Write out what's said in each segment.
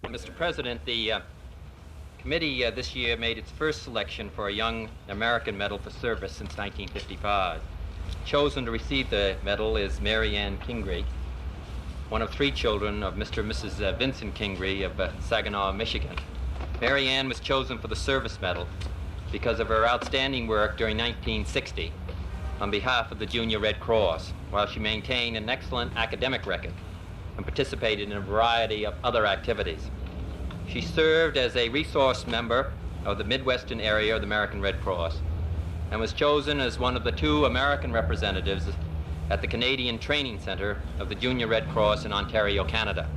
Mr. President, the committee this year made its first selection for a Young American Medal for Service since 1955. Chosen to receive the medal is Marianne Kingry, one of 3 children of Mr. and Mrs. Vincent Kingry of Saginaw, Michigan. Marianne was chosen for the Service Medal because of her outstanding work during 1960 on behalf of the Junior Red Cross, while she maintained an excellent academic record and participated in a variety of other activities. She served as a resource member of the Midwestern area of the American Red Cross and was chosen as one of the 2 American representatives at the Canadian Training Center of the Junior Red Cross in Ontario, Canada.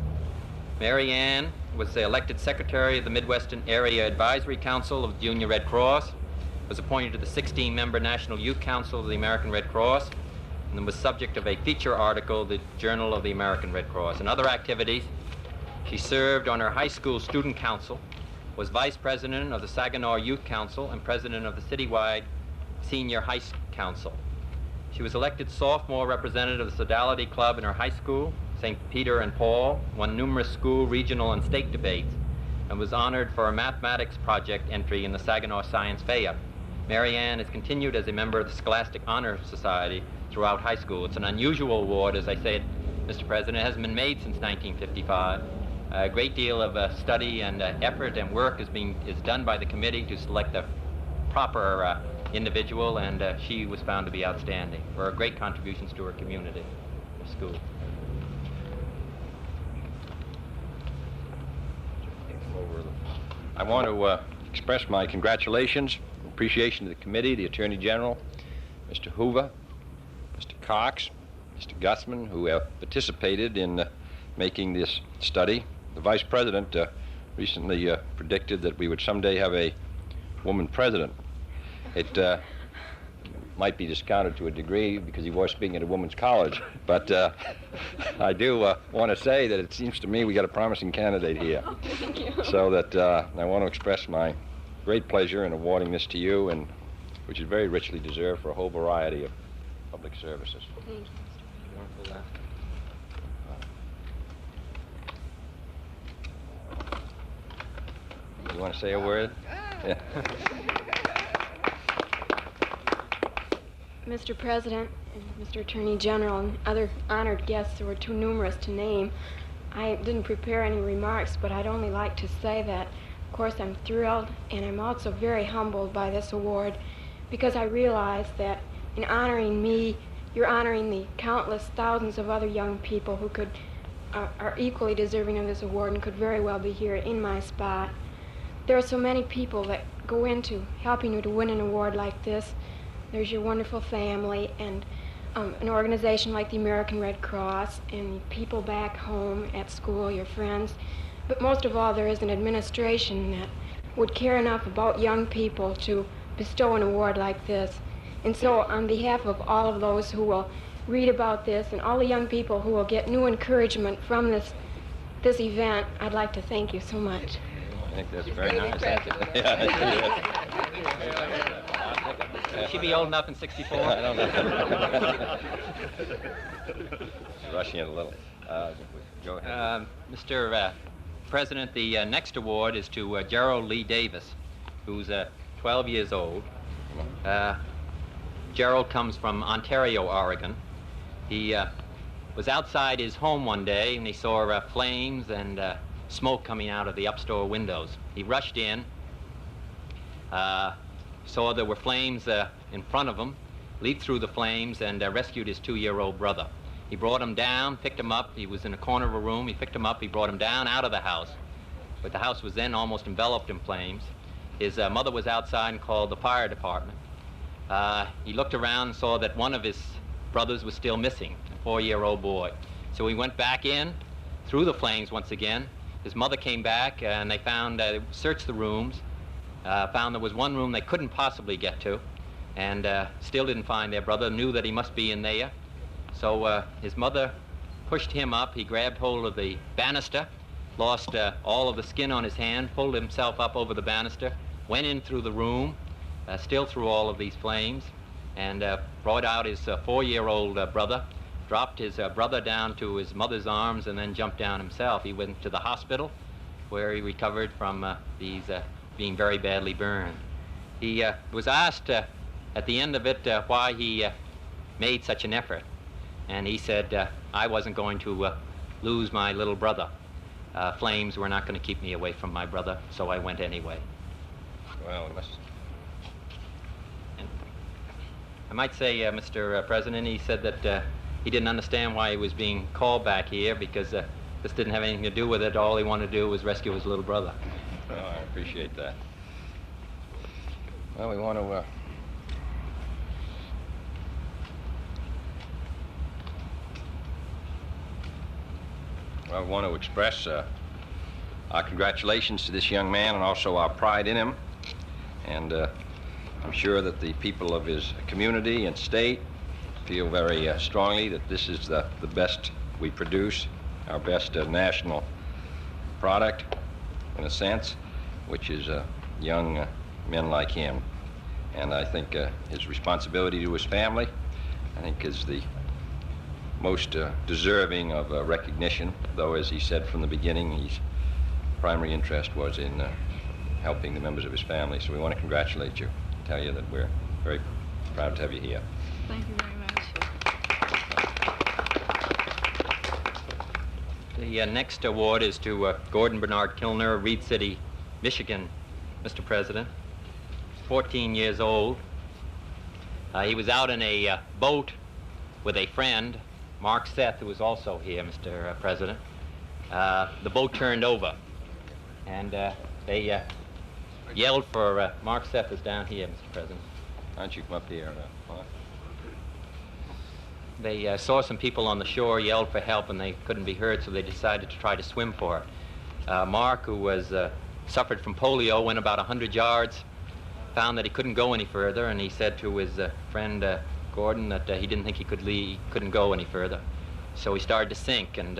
Marianne was elected Secretary of the Midwestern Area Advisory Council of the Junior Red Cross, was appointed to the 16-member National Youth Council of the American Red Cross, and was subject of a feature article, the Journal of the American Red Cross. In other activities, she served on her high school student council, was vice president of the Saginaw Youth Council and president of the citywide Senior High Council. She was elected sophomore representative of the Sodality Club in her high school, St. Peter and Paul, won numerous school, regional, and state debates, and was honored for a mathematics project entry in the Saginaw Science Fair. Marianne has continued as a member of the Scholastic Honor Society throughout high school. It's an unusual award, as I said, Mr. President. It hasn't been made since 1955. A great deal of study and effort and work is done by the committee to select the proper individual, and she was found to be outstanding for her great contributions to her community, her school. I want to express my congratulations, appreciation to the committee, the Attorney General, Mr. Hoover, Mr. Cox, Mr. Guthman, who have participated in making this study. The Vice President recently predicted that we would someday have a woman president. It might be discounted to a degree because he was speaking at a women's college, but I do want to say that it seems to me we got a promising candidate here. Thank you. So that I want to express my great pleasure in awarding this to you, and which is very richly deserved for a whole variety of public services. Thank you, Mr. You want to say a word? Yeah. Mr. President, and Mr. Attorney General, and other honored guests who were too numerous to name, I didn't prepare any remarks, but I'd only like to say that, of course, I'm thrilled, and I'm also very humbled by this award, because I realize that in honoring me, you're honoring the countless thousands of other young people who are equally deserving of this award and could very well be here in my spot. There are so many people that go into helping you to win an award like this. There's your wonderful family and an organization like the American Red Cross and people back home at school, your friends. But most of all, there is an administration that would care enough about young people to bestow an award like this. And so on behalf of all of those who will read about this and all the young people who will get new encouragement from this event, I'd like to thank you so much. I think that's very nice. Will she be old enough in 64? I don't know. Rushing it a little. Go ahead. Mr. President, the next award is to Gerald Lee Davis, who's 12 years old. Gerald comes from Ontario, Oregon. He was outside his home one day and he saw flames and smoke coming out of the upstore windows. He rushed in, saw there were flames in front of him, leaped through the flames and rescued his 2-year-old brother. He brought him down, picked him up. He was in a corner of a room. He picked him up. He brought him down out of the house. But the house was then almost enveloped in flames. His mother was outside and called the fire department. He looked around and saw that one of his brothers was still missing, a 4-year-old boy. So he went back in, through the flames once again. His mother came back and they found, searched the rooms, found there was one room they couldn't possibly get to, and still didn't find their brother, knew that he must be in there. So his mother pushed him up. He grabbed hold of the banister, lost all of the skin on his hand, pulled himself up over the banister, went in through the room, still through all of these flames, and brought out his 4-year-old brother, dropped his brother down to his mother's arms, and then jumped down himself. He went to the hospital, where he recovered from these being very badly burned. He was asked at the end of it why he made such an effort, and he said, I wasn't going to lose my little brother. Flames were not going to keep me away from my brother, so I went anyway. Well, we must... And I might say, Mr. President, he said that he didn't understand why he was being called back here, because this didn't have anything to do with it. All he wanted to do was rescue his little brother. Well, I appreciate that. Well, we want to... I want to express our congratulations to this young man and also our pride in him. And I'm sure that the people of his community and state feel very strongly that this is the best we produce, our best national product, in a sense, which is young men like him. And I think his responsibility to his family, I think, is the most deserving of recognition, though, as he said from the beginning, his primary interest was in helping the members of his family. So we want to congratulate you, tell you that we're very proud to have you here. Thank you very much. The next award is to Gordon Bernard Kilner, Reed City, Michigan, Mr. President. 14 years old. He was out in a boat with a friend, Mark Seath, who was also here, Mr. President. The boat turned over, and they yelled for Mark Seath is down here, Mr. President. Why don't you come up here, Mark? They saw some people on the shore, yelled for help, and they couldn't be heard, so they decided to try to swim for it. Mark, who was suffered from polio, went about 100 yards, found that he couldn't go any further, and he said to his friend Gordon that he didn't think he couldn't go any further. So he started to sink, and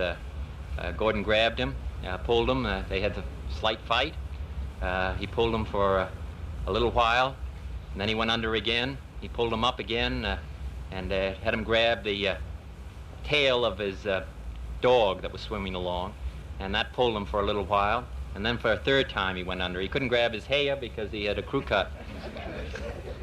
Gordon grabbed him, pulled him. They had a slight fight. He pulled him for a little while, and then he went under again. He pulled him up again and had him grab the tail of his dog that was swimming along, and that pulled him for a little while. And then for a third time he went under. He couldn't grab his hair because he had a crew cut.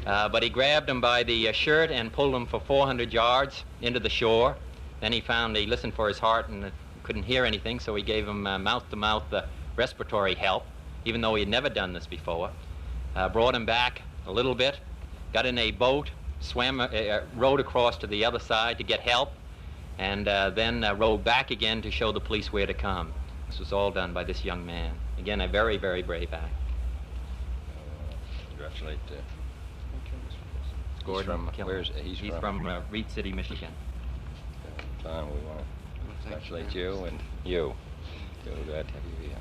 But he grabbed him by the shirt and pulled him for 400 yards into the shore. Then he listened for his heart and couldn't hear anything, so he gave him mouth-to-mouth respiratory help, even though he had never done this before. Brought him back a little bit, got in a boat, rowed across to the other side to get help, and then rowed back again to show the police where to come. This was all done by this young man. Again, a very, very brave act. Congratulate Gordon Kilner. He's from Reed City, Michigan. Tom, we want to congratulate you and you. So glad to have you here.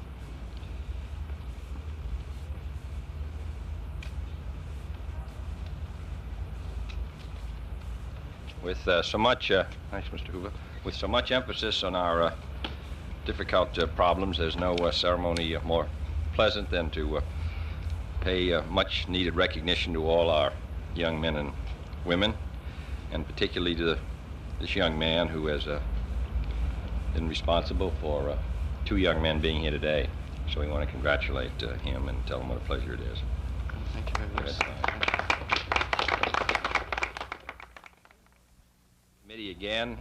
With so much, thanks, Mr. Hoover. With so much emphasis on our difficult problems, there's no ceremony more pleasant than to pay much-needed recognition to all our young men and women, and particularly to this young man who has been responsible for two young men being here today. So we want to congratulate him and tell him what a pleasure it is. Thank you very much. Committee again.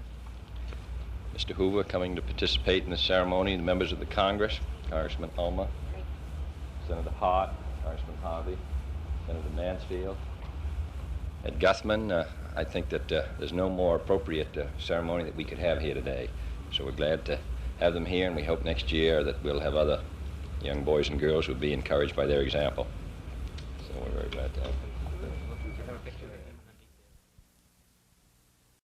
Mr. Hoover coming to participate in the ceremony, the members of the Congress, Congressman Ullman, Senator Hart, Congressman Harvey, Senator Mansfield, Ed Gusman. I think that there's no more appropriate ceremony that we could have here today. So we're glad to have them here, and we hope next year that we'll have other young boys and girls who will be encouraged by their example. So we're very glad to have them.